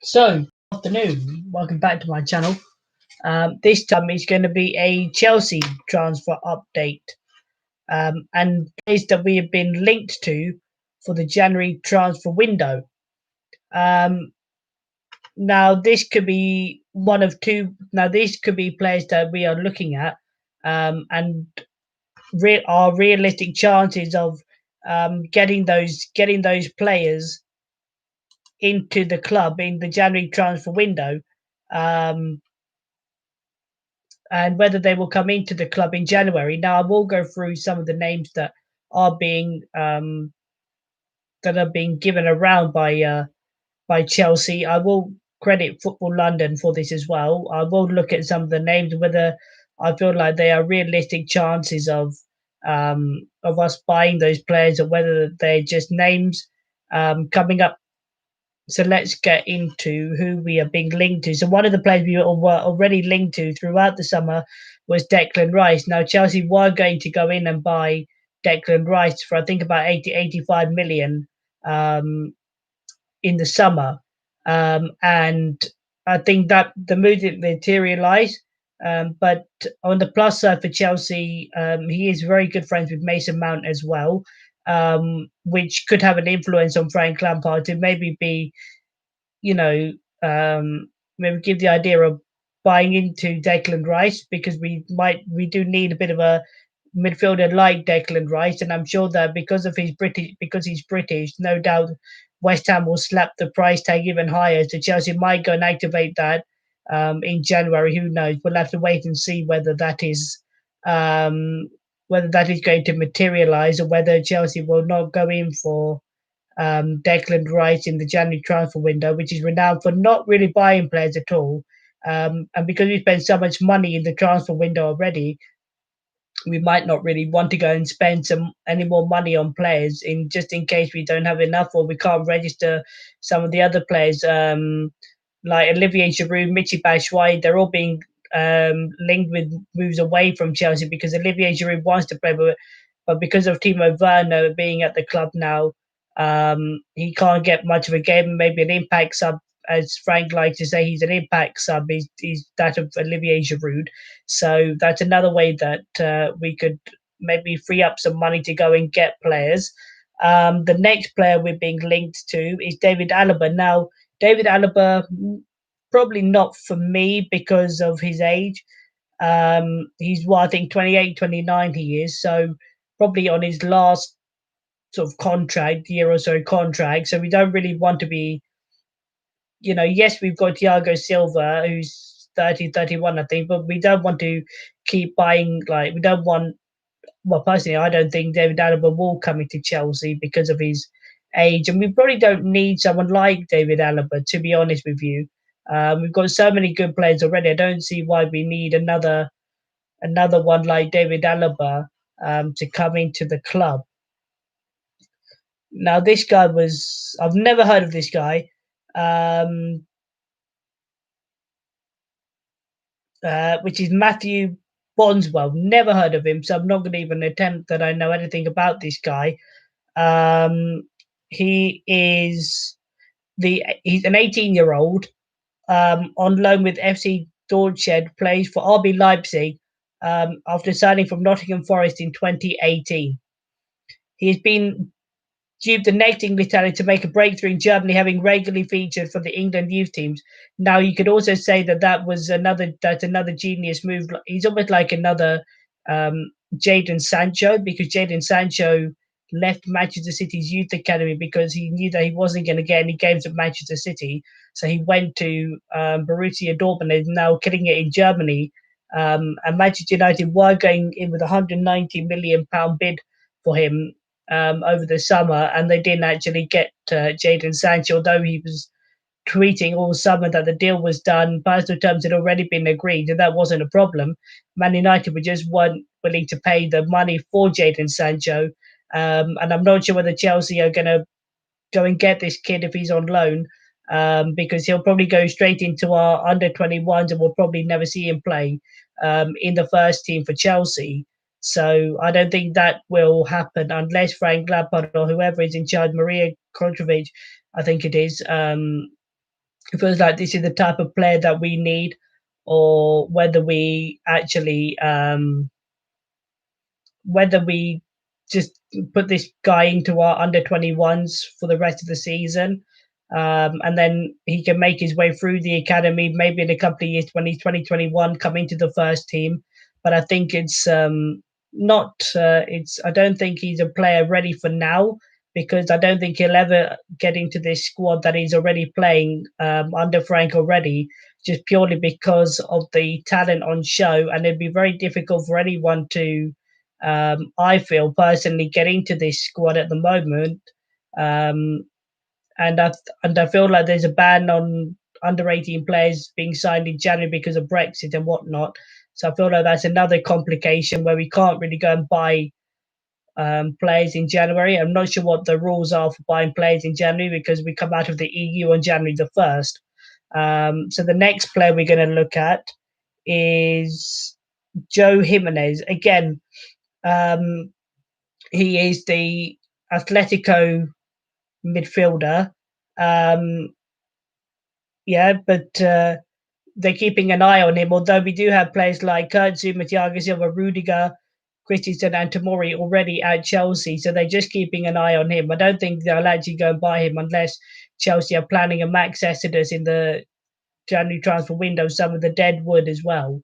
So, afternoon. Welcome back to my channel. This time it's going to be a Chelsea transfer update, and players that we have been linked to for the January transfer window. Um, Now, this could be one of two. Now, this could be players that we are looking at, and are realistic chances of getting those players into the club in the January transfer window. Um, and whether they will come into the club in January. Now, I will go through some of the names are being that are being given around by Chelsea. I will credit Football London for this as well. I will look at some of the names, whether I feel like they are realistic chances of us buying those players, or whether they're just names coming up. So let's get into who we are being linked to. So one of the players we were already linked to throughout the summer was Declan Rice. Now Chelsea were going to go in and buy Declan Rice for I think about 85 million um, in the summer, and I think that the move didn't materialise. But on the plus side for Chelsea, he is very good friends with Mason Mount as well, which could have an influence on Frank Lampard to maybe be, you know, maybe give the idea of buying into Declan Rice, because we do need a bit of a midfielder like Declan Rice, and I'm sure that because he's British, no doubt West Ham will slap the price tag even higher. So Chelsea might go and activate that in January. Who knows? We'll have to wait and see um, whether that is going to materialise, or whether Chelsea will not go in for Declan Rice in the January transfer window, which is renowned for not really buying players at all. And because we spent so much money in the transfer window already, we might not really want to go and spend any more money on players, in just in case we don't have enough, or we can't register some of the other players, like Olivier Giroud, Michy Batshuayi. They're all being linked with moves away from Chelsea because Olivier Giroud wants to play, but because of Timo Werner being at the club now, he can't get much of a game. Maybe an impact sub, as Frank likes to say, he's an impact sub. He's that of Olivier Giroud. So that's another way that we could maybe free up some money to go and get players. The next player we're being linked to is David Alaba. Now, David Alaba, probably not for me because of his age. He's I think 28, 29 he is. So probably on his last sort of contract, year or so contract. So we don't really want to be, yes, we've got Thiago Silva, who's 30, 31, I think, but we don't want to keep buying, like, we don't want, well, personally, I don't think David Alaba will come into Chelsea because of his age. And we probably don't need someone like David Alaba, to be honest with you. We've got so many good players already. I don't see why we need another one like David Alaba to come into the club. Now, this guy I've never heard of this guy. Um, which is Matthew Bondswell. Never heard of him, so I'm not going to even attempt that I know anything about this guy. Um, he's an 18-year-old on loan with FC Dortmund, plays for RB Leipzig after signing from Nottingham Forest in 2018. He's been due the next English talent to make a breakthrough in Germany, having regularly featured for the England youth teams. Now, you could also say that's another genius move. He's almost like another Jadon Sancho, because Jadon Sancho left Manchester City's youth academy because he knew that he wasn't going to get any games at Manchester City. So he went to Borussia Dortmund, and is now killing it in Germany. And Manchester United were going in with a £190 million bid for him over the summer, and they didn't actually get Jadon Sancho, although he was tweeting all summer that the deal was done, personal terms had already been agreed, and that wasn't a problem. Man United were just weren't willing to pay the money for Jadon Sancho, and I'm not sure whether Chelsea are going to go and get this kid if he's on loan, because he'll probably go straight into our under 21s, and we'll probably never see him play in the first team for Chelsea. So I don't think that will happen unless Frank Lampard or whoever is in charge, Maria Kotrovic, I think it is, it feels like this is the type of player that we need, or whether we just put this guy into our under 21s for the rest of the season. And then he can make his way through the academy, maybe in a couple of years when he's 2021, come into the first team. But I think it's not, I don't think he's a player ready for now, because I don't think he'll ever get into this squad that he's already playing under Frank already, just purely because of the talent on show. And it'd be very difficult for anyone to, I feel personally, get into this squad at the moment. Um, and I feel like there's a ban on under 18 players being signed in January because of Brexit and whatnot. So I feel like that's another complication where we can't really go and buy players in January. I'm not sure what the rules are for buying players in January, because we come out of the EU on January the 1st. So the next player we're going to look at is Joe Jimenez. Again, um, he is the Atletico midfielder. Um, yeah, but they're keeping an eye on him. Although we do have players like Kurt Zouma, Thiago Silva, Rudiger, Christensen, and Tomori already at Chelsea, so they're just keeping an eye on him. I don't think they'll actually go and buy him unless Chelsea are planning a max exodus in the January transfer window, some of the deadwood as well,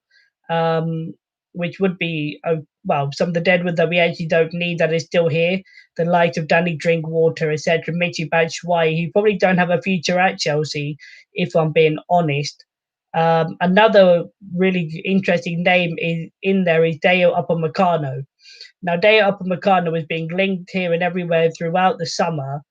um, which would be, well, some of the deadwood that we actually don't need that is still here, the likes of Danny Drinkwater, etc., Michi Batshuayi, who probably don't have a future at Chelsea, if I'm being honest. Another really interesting name is in there is Deo Upamecano. Now, Deo Upamecano was being linked here and everywhere throughout the summer,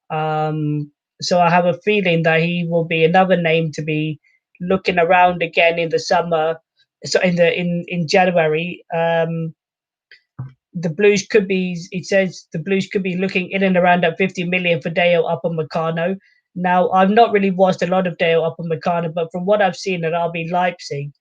so I have a feeling that he will be another name to be looking around again in the summer. So in January, the Blues could be. It says the Blues could be looking in and around at 50 million for Dale Upamecano. Now, I've not really watched a lot of Dale Upamecano, but from what I've seen at RB Leipzig,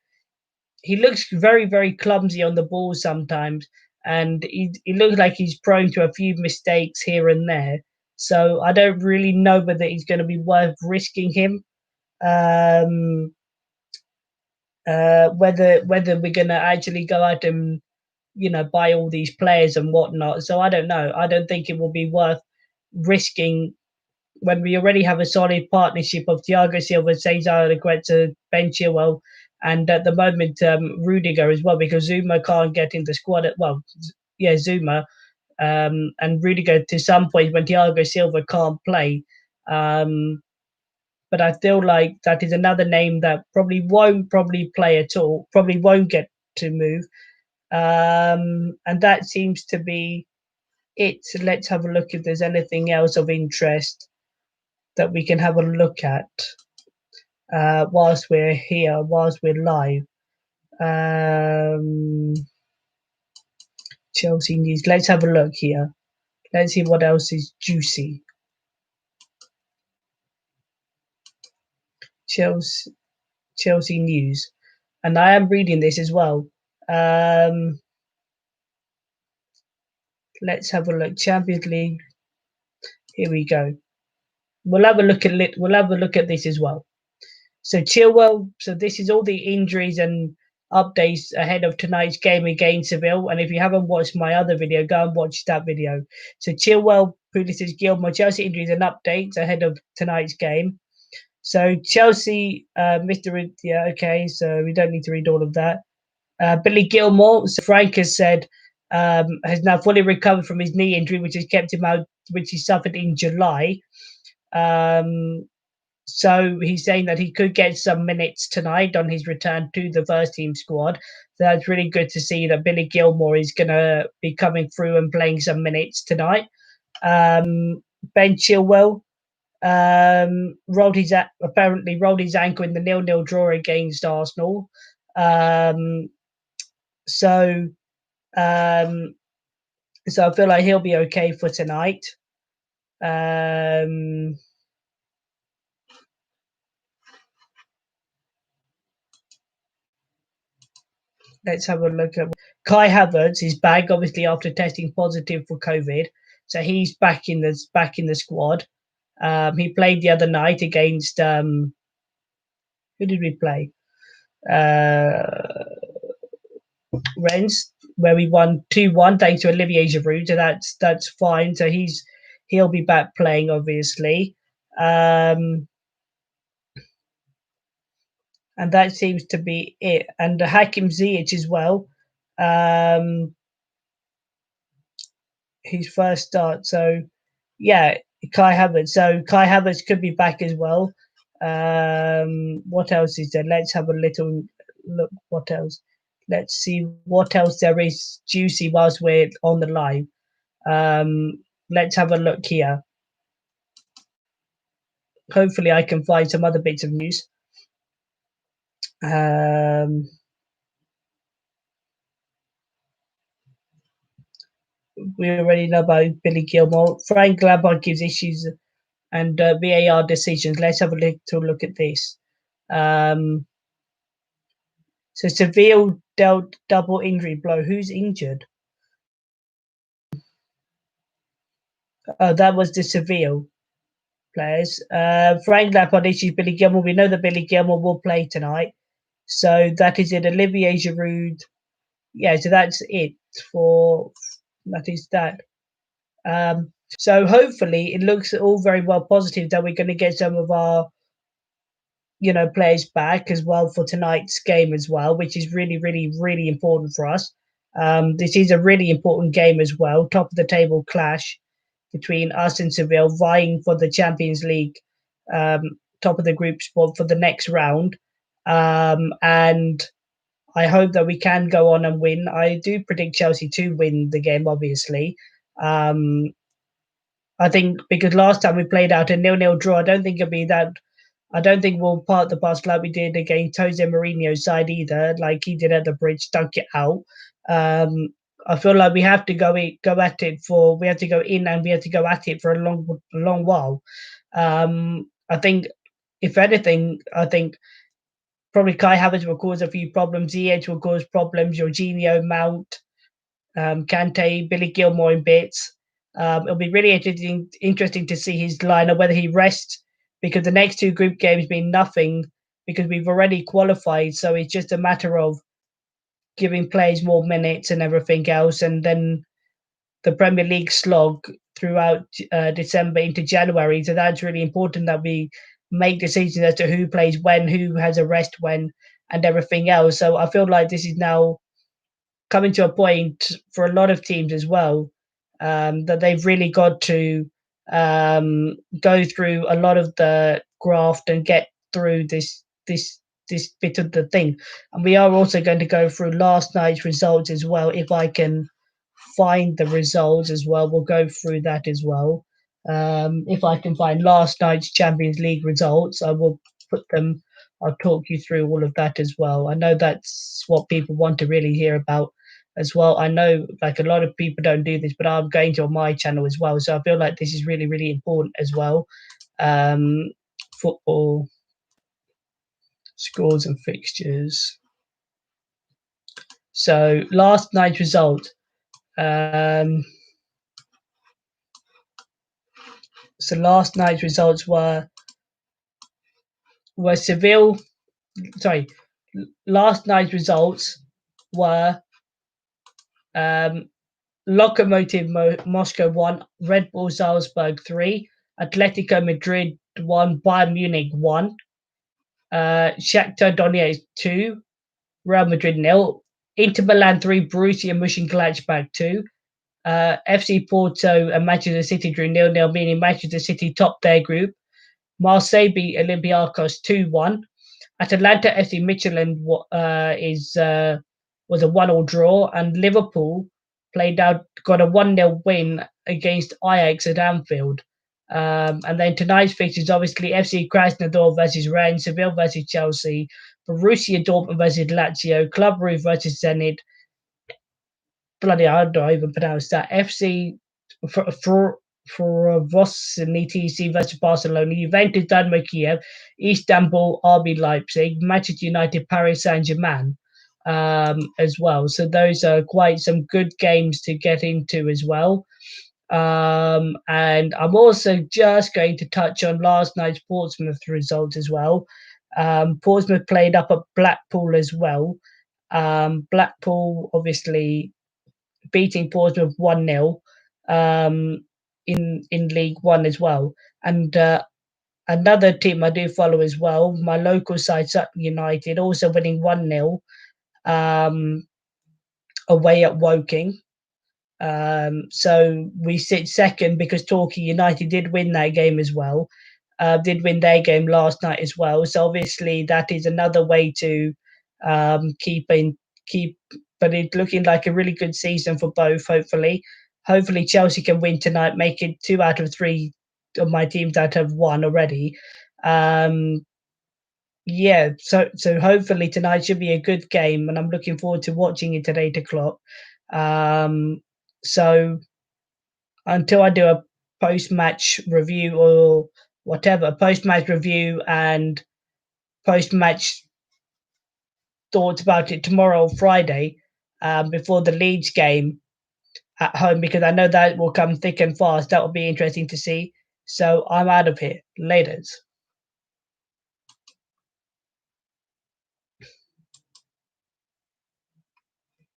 he looks very, very clumsy on the ball sometimes, and he looks like he's prone to a few mistakes here and there. So I don't really know whether he's going to be worth risking him. Um, whether we're going to actually go out and buy all these players and whatnot. So I don't know. I don't think it will be worth risking when we already have a solid partnership of Thiago Silva, Cesar Aguero, Ben Chilwell, and at the moment Rudiger as well, because Zuma can't get in the squad. Zuma and Rudiger to some point when Thiago Silva can't play. But I feel like that is another name that probably play at all, probably won't get to move. And that seems to be it. Let's have a look if there's anything else of interest that we can have a look at whilst we're here, whilst we're live. Um, Chelsea news. Let's have a look here. Let's see what else is juicy. Chelsea news, and I am reading this as well. Let's have a look. Champions League. Here we go. We'll have a look at it. We'll have a look at this as well. So Chilwell. So this is all the injuries and updates ahead of tonight's game against Seville. And if you haven't watched my other video, go and watch that video. So Chilwell, Pulisic, Gilmore, Chelsea injuries and updates ahead of tonight's game. So Chelsea, Mr. Yeah, okay. So we don't need to read all of that. Billy Gilmore, so Frank has said, has now fully recovered from his knee injury, which has kept him out, which he suffered in July. So he's saying that he could get some minutes tonight on his return to the first team squad. So that's really good to see that Billy Gilmore is going to be coming through and playing some minutes tonight. Ben Chilwell apparently rolled his ankle in the 0-0 draw against Arsenal. So I feel like he'll be okay for tonight. Let's have a look at Kai Havertz is back, obviously after testing positive for COVID, so he's back in the squad. He played the other night against Who did we play? Uh, Rennes, where we won 2-1 thanks to Olivier Giroud. So that's fine. So he'll be back playing, obviously. And that seems to be it. And Hakim Ziyech as well, um, his first start. So yeah, Kai Havertz. So Kai Havertz could be back as well. What else is there? Let's have a little look. What else? Let's see what else there is juicy whilst we're on the live. Let's have a look here. Hopefully, I can find some other bits of news. We already know about Billy Gilmore. Frank Lampard gives issues and VAR decisions. Let's have a little look at this. So Seville dealt double injury blow. Who's injured? Oh, that was the Seville players. Frank Lampard issues Billy Gilmore. We know that Billy Gilmore will play tonight. So that is it. Olivier Giroud. Yeah, so that's it for that is that. So hopefully it looks all very well positive that we're going to get some of our players back as well for tonight's game as well, which is really, really, really important for us. This is a really important game as well. Top of the table clash between us and Seville, vying for the Champions League, um, top of the group spot for the next round. And I hope that we can go on and win. I do predict Chelsea to win the game, obviously. Um, I think because last time we played out a nil-nil draw, I don't think we'll part the bus like we did against Jose Mourinho's side either, like he did at the bridge, dunk it out. Um, I feel like we have to we have to go in and we have to go at it for a long while. I think, if anything, I think probably Kai Havertz will cause a few problems. Ziyech will cause problems. Jorginho, Mount, Kante, Billy Gilmore in bits. It'll be really interesting to see his lineup, whether he rests, because the next two group games mean nothing because we've already qualified. So it's just a matter of giving players more minutes and everything else. And then the Premier League slog throughout December into January. So that's really important that we make decisions as to who plays when, who has a rest when, and everything else. So I feel like this is now coming to a point for a lot of teams as well, that they've really got to go through a lot of the graft and get through this bit of the thing. And we are also going to go through last night's results as well. If I can find the results as well, we'll go through that as well. If I can find last night's Champions League results, I will put them. I'll talk you through all of that as well. I know that's what people want to really hear about as well. I know like a lot of people don't do this, but I'm going to on my channel as well. So I feel like this is really, really important as well. Football scores and fixtures. So last night's result. So last night's results were Seville. Sorry, last night's results were um, Lokomotiv Moscow 1, Red Bull Salzburg 3, Atletico Madrid 1, Bayern Munich 1, Shakhtar Donetsk 2, Real Madrid 0, Inter Milan 3, Borussia Mönchengladbach 2, FC Porto and Manchester City drew 0-0, meaning Manchester City topped their group. Marseille beat Olympiacos 2-1. Atalanta FC Michelin was a 1-1 draw, and Liverpool got a 1-0 win against Ajax at Anfield. And then tonight's fixtures, obviously FC Krasnodar versus Rennes, Seville versus Chelsea, Borussia Dortmund versus Lazio, Club Brugge versus Zenit. Bloody hard to even pronounce that. FC for Vosnity versus Barcelona, Juventus Dynamo Kiev, Istanbul RB Leipzig, Manchester United Paris Saint-Germain as well. So those are quite some good games to get into as well. And I'm also just going to touch on last night's Portsmouth results as well. Portsmouth played up at Blackpool as well. Blackpool obviously beating Portsmouth 1-0 in League One as well. And another team I do follow as well, my local side, Sutton United, also winning 1-0 um, away at Woking. So we sit second because Torquay United did win that game as well. Did win their game last night as well. So obviously that is another way to keep. But it's looking like a really good season for both. Hopefully Chelsea can win tonight, make it 2 out of 3 of my teams that have won already. Um, yeah, so hopefully tonight should be a good game, and I'm looking forward to watching it at 8 o'clock. So until I do a post-match review or whatever, post-match review and post-match thoughts about it tomorrow, Friday, before the Leeds game at home, because I know that will come thick and fast. That will be interesting to see. So I'm out of here. Laters.